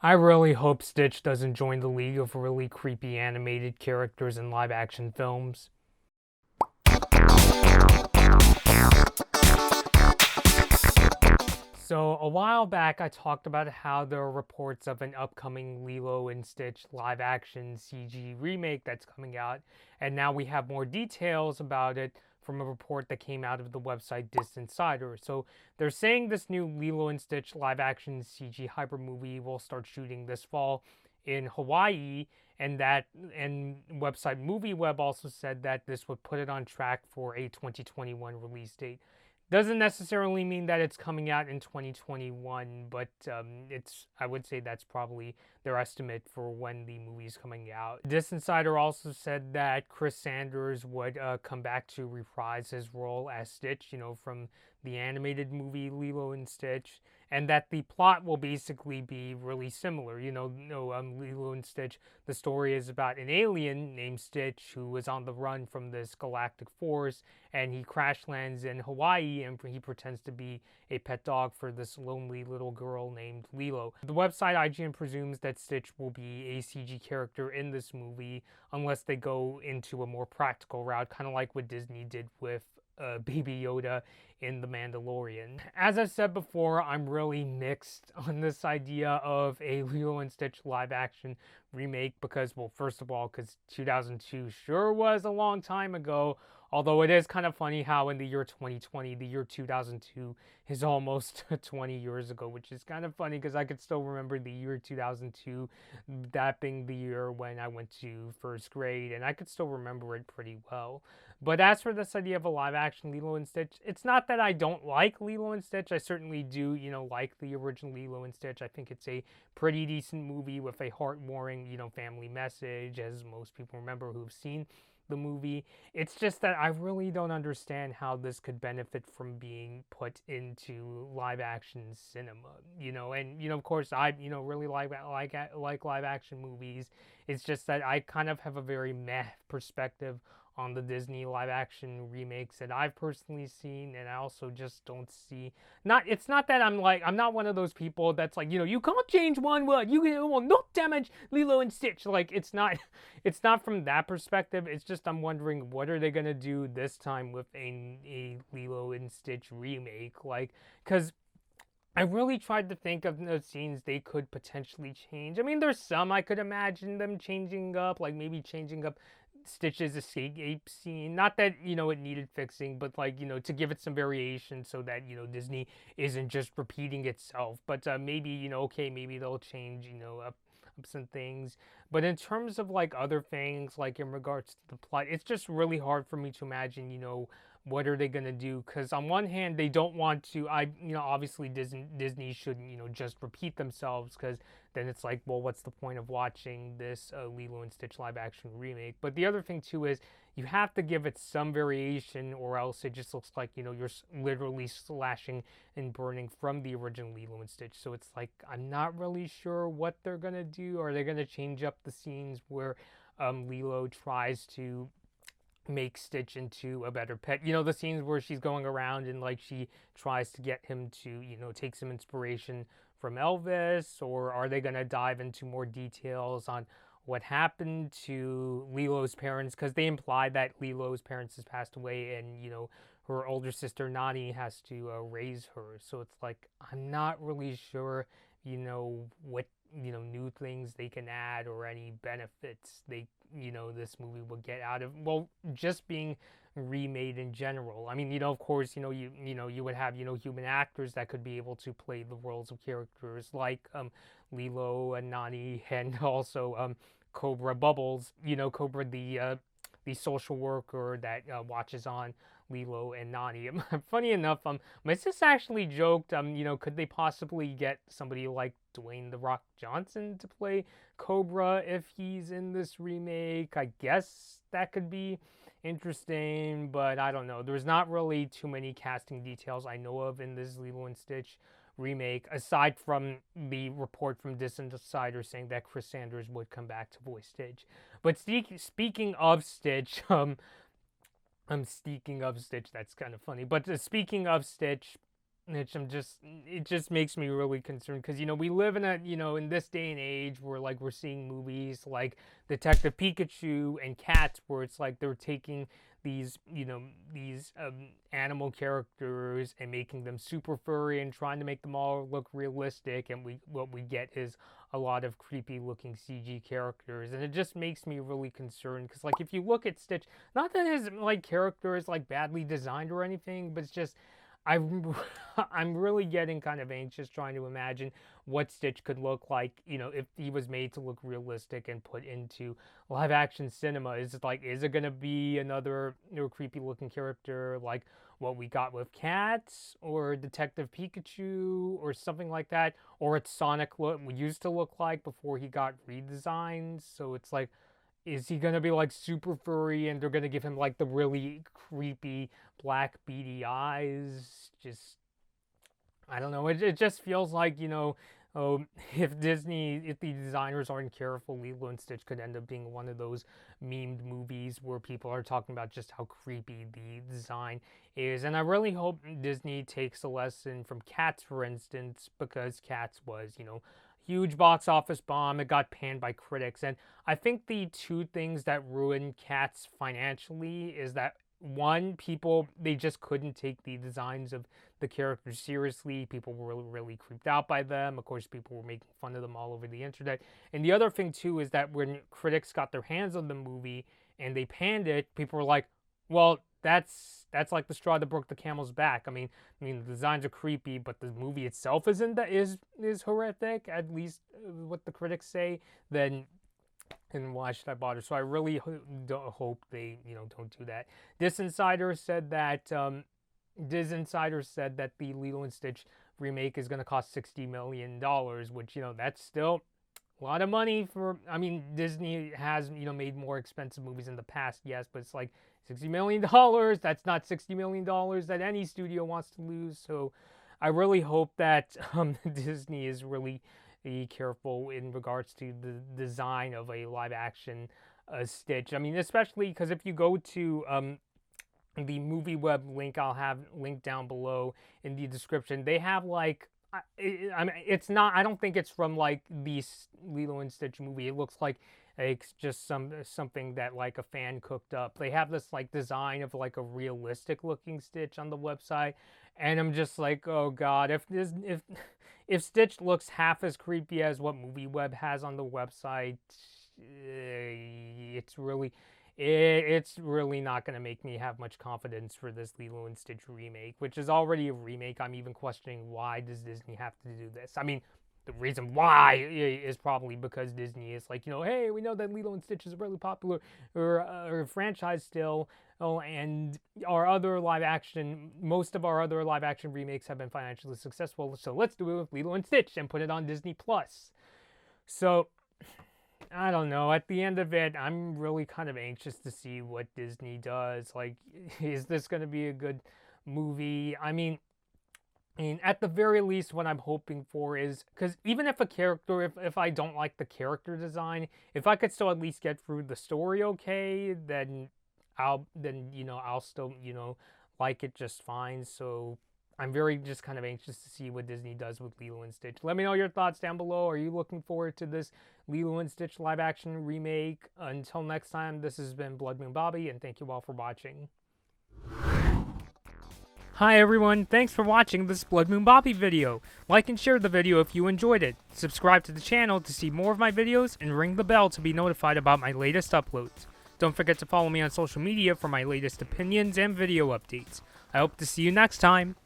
I really hope Stitch doesn't join the league of really creepy animated characters in live action films. So, a while back, I talked about how there are reports of an upcoming Lilo and Stitch live action CG remake that's coming out, and now we have more details about it from a report that came out of the website Disinsider. So, they're saying this new Lilo and Stitch live action CG hyper movie will start shooting this fall in Hawaii, and website MovieWeb also said that this would put it on track for a 2021 release date. Doesn't necessarily mean that it's coming out in 2021, but I would say that's probably their estimate for when the movie's coming out. This insider also said that Chris Sanders would come back to reprise his role as Stitch, from the animated movie Lilo and Stitch, and that the plot will basically be really similar. Lilo and Stitch, the story is about an alien named Stitch who is on the run from this galactic force, and he crash lands in Hawaii, and he pretends to be a pet dog for this lonely little girl named Lilo. The website IGN presumes that Stitch will be a CG character in this movie unless they go into a more practical route, kind of like what Disney did with Baby Yoda in The Mandalorian. As I've said before, I'm really mixed on this idea of a Lilo and Stitch live action remake because, well, first of all, because 2002 sure was a long time ago. Although it is kind of funny how in the year 2020, the year 2002 is almost 20 years ago, which is kind of funny because I could still remember the year 2002, that being the year when I went to first grade, and I could still remember it pretty well. But as for this idea of a live action Lilo and Stitch, it's not that I don't like Lilo and Stitch. I certainly do, like the original Lilo and Stitch. I think it's a pretty decent movie with a heartwarming, family message, as most people remember who've seen the movie. It's just that I really don't understand how this could benefit from being put into live action cinema. And of course I really like live action movies. It's just that I kind of have a very meh perspective on the Disney live action remakes that I've personally seen, and I also just don't see. It's not that I'm not one of those people that's like, you can't change one word, you will not damage Lilo and Stitch. Like, it's not from that perspective. It's just I'm wondering what are they gonna do this time with a Lilo and Stitch remake, like, because I really tried to think of the scenes they could potentially change. I mean, there's some I could imagine them changing up, like maybe changing up Stitch's escape scene. Not that, it needed fixing, but like, to give it some variation so that, Disney isn't just repeating itself. But maybe, okay, maybe they'll change, up some things. But in terms of like other things, like in regards to the plot, it's just really hard for me to imagine, what are they going to do? Because on one hand, they don't want to, obviously Disney shouldn't, just repeat themselves, because then it's like, well, what's the point of watching this Lilo and Stitch live action remake? But the other thing too is you have to give it some variation, or else it just looks like, you're literally slashing and burning from the original Lilo and Stitch. So it's like, I'm not really sure what they're going to do. Are they going to change up the scenes where Lilo tries to make Stitch into a better pet? The scenes where she's going around and like she tries to get him to, take some inspiration from Elvis, or are they going to dive into more details on what happened to Lilo's parents? Because they imply that Lilo's parents has passed away, and her older sister Nani has to raise her. So it's like I'm not really sure, what new things they can add or any benefits this movie will get out of, well, just being remade in general. I mean, of course, you would have human actors that could be able to play the roles of characters like Lilo and Nani, and also Cobra Bubbles, Cobra the social worker that watches on Lilo and Nani. Funny enough, my sis actually joked, could they possibly get somebody like Dwayne The Rock Johnson to play Cobra if he's in this remake? I guess that could be interesting, but I don't know. There's not really too many casting details I know of in this Lilo and Stitch remake, aside from the report from Disinsider saying that Chris Sanders would come back to voice Stitch. But speaking of Stitch, I'm speaking of Stitch, that's kind of funny. But speaking of Stitch, which it just makes me really concerned because, we live in in this day and age where, like, we're seeing movies like Detective Pikachu and Cats where it's like they're taking these animal characters and making them super furry and trying to make them all look realistic, and what we get is a lot of creepy looking CG characters, and it just makes me really concerned because, like, if you look at Stitch, not that his, like, character is, like, badly designed or anything, but it's just I'm I'm really getting kind of anxious trying to imagine what Stitch could look like, if he was made to look realistic and put into live action cinema. Is it gonna be another creepy looking character like what we got with Cats or Detective Pikachu or something like that? Or it's Sonic used to look like before he got redesigned. So it's like, is he gonna be like super furry and they're gonna give him like the really creepy black beady eyes? Just, I don't know. It just feels like, if the designers aren't careful, Lilo and Stitch could end up being one of those memed movies where people are talking about just how creepy the design is. And I really hope Disney takes a lesson from Cats, for instance, because Cats was, huge box office bomb. It got panned by critics. And I think the two things that ruined Cats financially is that, one, they just couldn't take the designs of the characters seriously. People were really, really creeped out by them. Of course, people were making fun of them all over the internet. And the other thing, too, is that when critics got their hands on the movie and they panned it, people were like, well, that's like the straw that broke the camel's back. I mean, the designs are creepy, but the movie itself is horrific, at least what the critics say. Then why should I bother? So I really hope they don't do that. Disinsider said that the Lilo and Stitch remake is going to cost $60 million, which, that's still a lot of money for. I mean, Disney has made more expensive movies in the past, yes, but it's like $60 million. That's not $60 million that any studio wants to lose. So I really hope that Disney is really be careful in regards to the design of a live action Stitch. I mean, especially because if you go to the movie web link, I'll have linked down below in the description, they have like, I mean, it's not, I don't think it's from like the Lilo and Stitch movie. It looks like it's just something that like a fan cooked up. They have this like design of like a realistic looking Stitch on the website, and I'm just like, oh god, if Stitch looks half as creepy as what MovieWeb has on the website, it's really not going to make me have much confidence for this Lilo and Stitch remake, which is already a remake. I'm even questioning, why does Disney have to do this? I mean, the reason why is probably because Disney is like, hey, we know that Lilo and Stitch is a really popular or franchise still. Oh, and most of our other live action remakes have been financially successful. So let's do it with Lilo and Stitch and put it on Disney Plus. So I don't know. At the end of it, I'm really kind of anxious to see what Disney does. Like, is this going to be a good movie? I mean, at the very least, what I'm hoping for is, because even if a character, if I don't like the character design, if I could still at least get through the story okay, then I'll still, like it just fine. So I'm very just kind of anxious to see what Disney does with Lilo and Stitch. Let me know your thoughts down below. Are you looking forward to this Lilo and Stitch live action remake? Until next time, this has been Blood Moon Bobby, and thank you all for watching. Hi everyone, thanks for watching this Blood Moon Bobby video. Like and share the video if you enjoyed it. Subscribe to the channel to see more of my videos, and ring the bell to be notified about my latest uploads. Don't forget to follow me on social media for my latest opinions and video updates. I hope to see you next time.